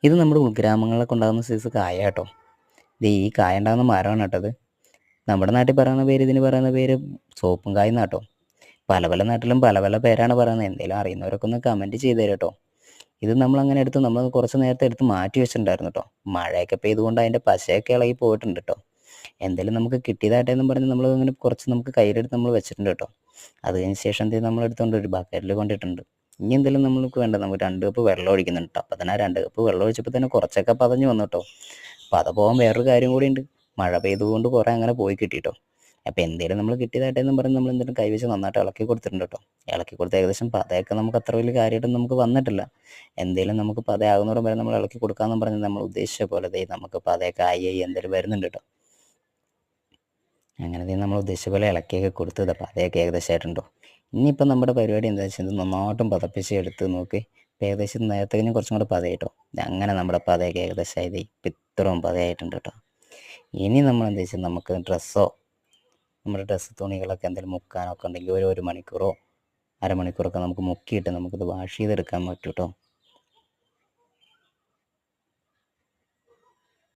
ഇത് നമ്മുടെ ഉൾഗ്രാമങ്ങളിലൊക്കെ ഉണ്ടാകുന്ന സൈസ് കായ കേട്ടോ. ഇത് ഈ കായ ഉണ്ടാകുന്ന മരമാണ് കേട്ടത്. നമ്മുടെ നാട്ടിൽ പറയുന്ന പേര്, ഇതിന് പറയുന്ന പേര് സോപ്പും കായ എന്നാട്ടോ. പല പല നാട്ടിലും പല പല പേരാണ് പറയുന്നത്. എന്തെങ്കിലും അറിയുന്നവരൊക്കെ ഒന്ന് കമൻറ്റ് ചെയ്ത് തരാം കേട്ടോ. ഇത് നമ്മളങ്ങനെ എടുത്ത് നമ്മൾ കുറച്ച് നേരത്തെ എടുത്ത് മാറ്റി വെച്ചിട്ടുണ്ടായിരുന്നു കേട്ടോ. മഴയൊക്കെ പെയ്തുകൊണ്ട് അതിൻ്റെ പശയൊക്കെ ഇളകി പോയിട്ടുണ്ട് കേട്ടോ. എന്തായാലും നമുക്ക് കിട്ടിയതാട്ടെ എന്നും പറഞ്ഞ് നമ്മൾ അങ്ങനെ കുറച്ച് നമുക്ക് കയ്യിലെടുത്ത് നമ്മൾ വെച്ചിട്ടുണ്ട് കേട്ടോ. അത് കഴിഞ്ഞ ശേഷം എന്ത് നമ്മൾ എടുത്തുകൊണ്ട് ഒരു ബക്കറ്റിൽ കൊണ്ടിട്ടുണ്ട്. ഇനി എന്തെങ്കിലും നമ്മൾക്ക് വേണ്ട, നമുക്ക് 2 കപ്പ് വെള്ളം ഒഴിക്കുന്നുണ്ട് കേട്ടോ. അപ്പോൾ തന്നെ 2 കപ്പ് വെള്ളം ഒഴിച്ചപ്പോൾ തന്നെ കുറച്ചൊക്കെ പതഞ്ഞ് വന്നു കേട്ടോ. പത പോകാൻ വേറൊരു കാര്യം കൂടി ഉണ്ട്. മഴ പെയ്തുകൊണ്ട് കുറേ അങ്ങനെ പോയി കിട്ടി കേട്ടോ. അപ്പോൾ എന്തെങ്കിലും നമ്മൾ കിട്ടിയതാട്ടെ എന്നും പറഞ്ഞ് നമ്മൾ എന്തെങ്കിലും കൈവച്ച് നന്നായിട്ട് ഇളക്കി കൊടുത്തിട്ടുണ്ട് കേട്ടോ. ഇളക്കി കൊടുത്ത് ഏകദേശം പതയൊക്കെ നമുക്ക് അത്ര വലിയ കാര്യമായിട്ടൊന്നും നമുക്ക് വന്നിട്ടില്ല. എന്തെങ്കിലും നമുക്ക് പതയാകുന്നോടം വരെ നമ്മൾ ഇളക്കി കൊടുക്കാമെന്ന് പറഞ്ഞ് നമ്മൾ ഉദ്ദേശിച്ച പോലെ ദേ നമുക്ക് പതയൊക്കെ ആയി എന്തെങ്കിലും വരുന്നുണ്ട് കേട്ടോ. അങ്ങനെ നമ്മൾ ഉദ്ദേശിച്ച പോലെ ഇളക്കിയൊക്കെ കൊടുത്തത് പതയൊക്കെ ഏകദേശം ആയിട്ടുണ്ടോ. ഇനിയിപ്പോൾ നമ്മുടെ പരിപാടി എന്താ വെച്ചാൽ നന്നായിട്ടും പതപ്പിച്ച് എടുത്ത് നോക്കി. ഇപ്പം ഏകദേശം നേരത്തെ കുറച്ചും കൂടെ പതയിട്ടോ. അങ്ങനെ നമ്മുടെ പതയൊക്കെ ഏകദേശം ആയത് ഇപ്പം ഇത്രയും പതയായിട്ടുണ്ട് കേട്ടോ. ഇനി നമ്മൾ എന്താ വെച്ചാൽ നമുക്ക് ഡ്രസ്സോ നമ്മുടെ ഡ്രസ്സ് തുണികളൊക്കെ എന്തെങ്കിലും മുക്കാനൊക്കെ ഉണ്ടെങ്കിൽ ഒരു മണിക്കൂറോ അരമണിക്കൂറൊക്കെ നമുക്ക് മുക്കിയിട്ട് നമുക്കിത് വാഷ് ചെയ്തെടുക്കാൻ പറ്റും കേട്ടോ.